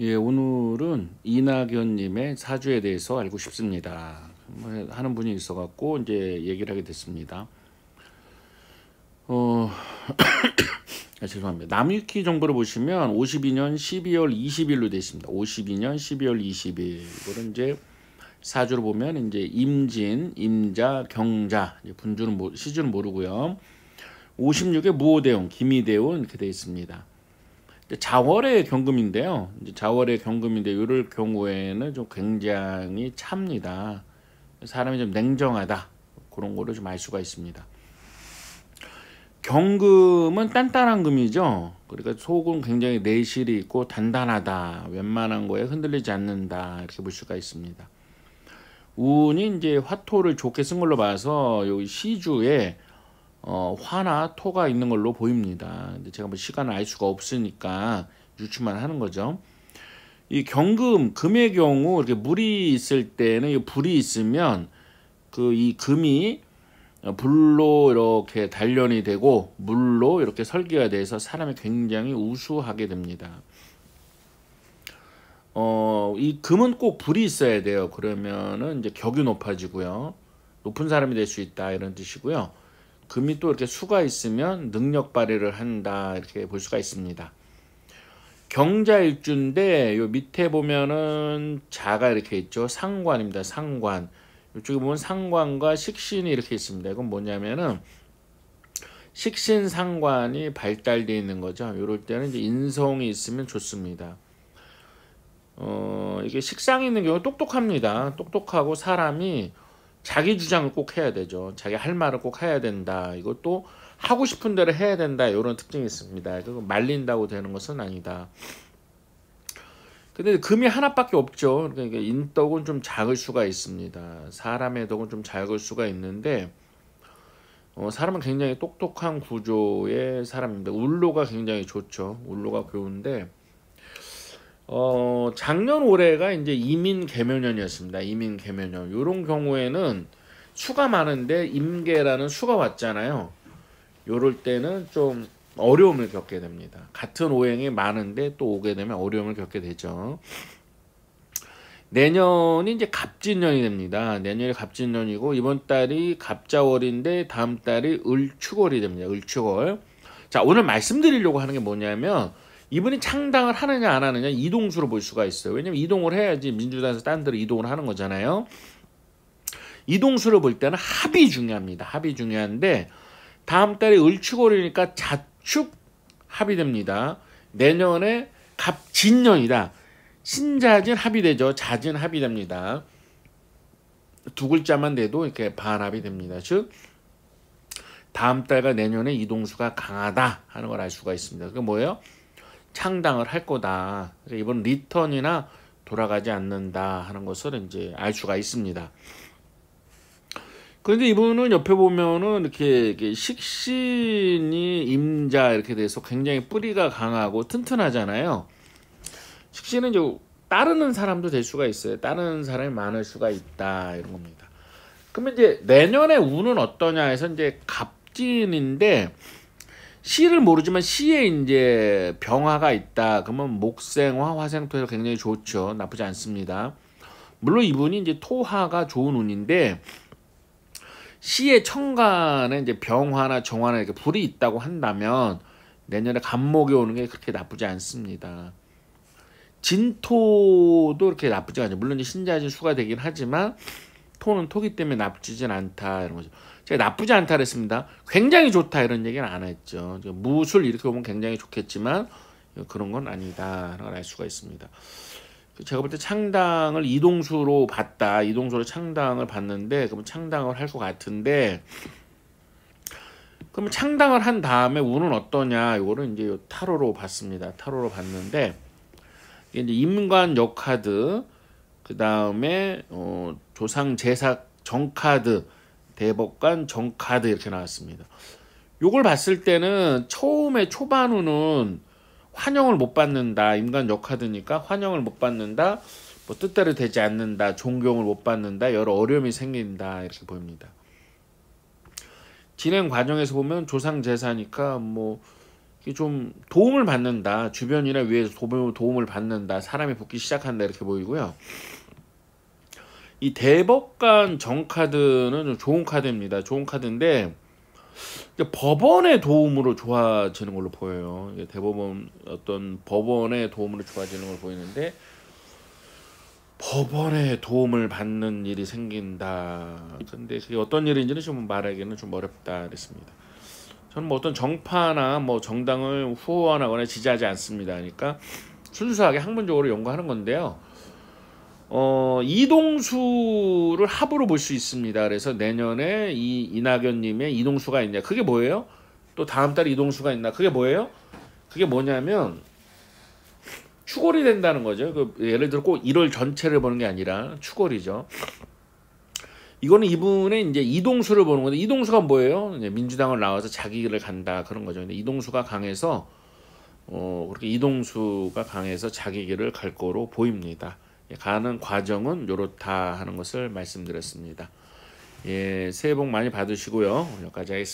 예, 오늘은 이낙연님의 사주에 대해서 알고 싶습니다. 하는 분이 있어갖고 이제 얘기를 하게 됐습니다. 어, 죄송합니다. 남유키 정보를 보시면 52년 12월 20일로 되어 있습니다. 52년 12월 20일. 이거는 이제 사주를 보면 이제 임진, 임자, 경자, 분주는 시주는 모르고요. 56에 무오대운, 기미대운 이렇게 되어 있습니다. 자월의 경금인데요. 이제 자월의 경금인데 이럴 경우에는 좀 굉장히 찹니다. 사람이 좀 냉정하다. 그런 거를 좀 알 수가 있습니다. 경금은 단단한 금이죠. 그러니까 속은 굉장히 내실이 있고 단단하다. 웬만한 거에 흔들리지 않는다. 이렇게 볼 수가 있습니다. 운이 이제 화토를 좋게 쓴 걸로 봐서 여기 시주에 화나 토가 있는 걸로 보입니다. 근데 제가 뭐 시간을 알 수가 없으니까 유추만 하는 거죠. 이 경금, 금의 경우 이렇게 물이 있을 때는 이 불이 있으면 그 이 금이 불로 이렇게 단련이 되고 물로 이렇게 설계가 돼서 사람이 굉장히 우수하게 됩니다. 이 금은 꼭 불이 있어야 돼요. 그러면은 이제 격이 높아지고요. 높은 사람이 될 수 있다 이런 뜻이고요. 금이 또 이렇게 수가 있으면 능력 발휘를 한다 이렇게 볼 수가 있습니다. 경자일주인데 요 밑에 보면은 자가 이렇게 있죠. 상관입니다. 상관. 이쪽에 보면 상관과 식신이 이렇게 있습니다. 이건 뭐냐면은 식신 상관이 발달되어 있는 거죠. 이럴 때는 이제 인성이 있으면 좋습니다. 이게 식상이 있는 경우 똑똑합니다. 똑똑하고 사람이 자기 주장을 꼭 해야 되죠. 자기 할 말을 꼭 해야 된다. 이것도 하고 싶은 대로 해야 된다. 이런 특징이 있습니다. 그거 말린다고 되는 것은 아니다. 근데 금이 하나밖에 없죠. 그러니까 인덕은 좀 작을 수가 있습니다. 사람의 덕은 좀 작을 수가 있는데 사람은 굉장히 똑똑한 구조의 사람입니다. 울로가 굉장히 좋죠. 울로가 좋은데 작년 올해가 이제 이민 개묘년이었습니다. 이민 개묘년. 요런 경우에는 수가 많은데 임계라는 수가 왔잖아요. 요럴 때는 좀 어려움을 겪게 됩니다. 같은 오행이 많은데 또 오게 되면 어려움을 겪게 되죠. 내년이 이제 갑진년이 됩니다. 내년이 갑진년이고 이번 달이 갑자월인데 다음 달이 을축월이 됩니다. 을축월. 자, 오늘 말씀드리려고 하는 게 뭐냐면 이분이 창당을 하느냐 안 하느냐 이동수로 볼 수가 있어요. 왜냐면 이동을 해야지 민주당에서 딴 데로 이동을 하는 거잖아요. 이동수를 볼 때는 합이 중요합니다. 합이 중요한데 다음 달에 을축월이니까 자축 합이 됩니다. 내년에 갑진년이다. 신자진 합이 되죠. 자진 합이 됩니다. 두 글자만 돼도 이렇게 반합이 됩니다. 즉 다음 달과 내년에 이동수가 강하다 하는 걸 알 수가 있습니다. 그게 뭐예요? 창당을 할 거다. 이번 리턴이나 돌아가지 않는다 하는 것을 이제 알 수가 있습니다. 그런데 이분은 옆에 보면은 이렇게 식신이 임자 이렇게 돼서 굉장히 뿌리가 강하고 튼튼하잖아요. 식신은 이제 따르는 사람도 될 수가 있어요. 따르는 사람이 많을 수가 있다 이런 겁니다. 그러면 이제 내년에 운은 어떠냐 해서 이제 갑진인데 시를 모르지만 시에 이제 병화가 있다. 그러면 목생화, 화생토에서 굉장히 좋죠. 나쁘지 않습니다. 물론 이분이 이제 토화가 좋은 운인데 시의 천간에 이제 병화나 정화나 이렇게 불이 있다고 한다면 내년에 간목이 오는 게 그렇게 나쁘지 않습니다. 진토도 이렇게 나쁘지 않죠. 물론 이제 신자진 수가 되긴 하지만 토는 토기 때문에 나쁘진 않다 이런 거죠. 제가 나쁘지 않다 그랬습니다. 굉장히 좋다 이런 얘기는 안 했죠. 무술 이렇게 보면 굉장히 좋겠지만 그런 건 아니다 하는 걸 알 수가 있습니다. 제가 볼 때 창당을 이동수로 봤다. 이동수로 창당을 봤는데 그러면 창당을 할 것 같은데 그러면 창당을 한 다음에 운은 어떠냐 이거를 이제 타로로 봤습니다. 타로로 봤는데 이게 이제 임관 역카드 그 다음에 조상 제사 정카드 대법관 정카드 이렇게 나왔습니다. 요걸 봤을 때는 처음에 초반우는 환영을 못 받는다. 임관 역카드니까 환영을 못 받는다. 뭐 뜻대로 되지 않는다. 존경을 못 받는다. 여러 어려움이 생긴다. 이렇게 보입니다. 진행 과정에서 보면 조상 제사니까 뭐 좀 도움을 받는다. 주변이나 위에서 도움을 받는다. 사람이 붙기 시작한다. 이렇게 보이고요. 이 대법관 정카드는 좀 좋은 카드입니다. 좋은 카드인데 법원의 도움으로 좋아지는 걸로 보여요. 대법원 어떤 법원의 도움으로 좋아지는 걸 보이는데 법원의 도움을 받는 일이 생긴다. 근데 그게 어떤 일인지는 좀 말하기는 좀 어렵다 그랬습니다. 저는 뭐 어떤 정파나 뭐 정당을 후원하거나 지지하지 않습니다. 그러니까 순수하게 학문적으로 연구하는 건데요. 이동수를 합으로 볼 수 있습니다. 그래서 내년에 이 이낙연님의 이동수가 있냐? 그게 뭐예요? 또 다음 달에 이동수가 있나? 그게 뭐예요? 그게 뭐냐면 추골이 된다는 거죠. 예를 들어 꼭 1월 전체를 보는 게 아니라 추골이죠. 이거는 이분의 이제 이동수를 보는 건데 이동수가 뭐예요? 이제 민주당을 나와서 자기 길을 간다 그런 거죠. 근데 이동수가 강해서 그렇게 이동수가 강해서 자기 길을 갈 거로 보입니다. 가는 과정은 요렇다 하는 것을 말씀드렸습니다. 예, 새해 복 많이 받으시고요. 여기까지 하겠습니다.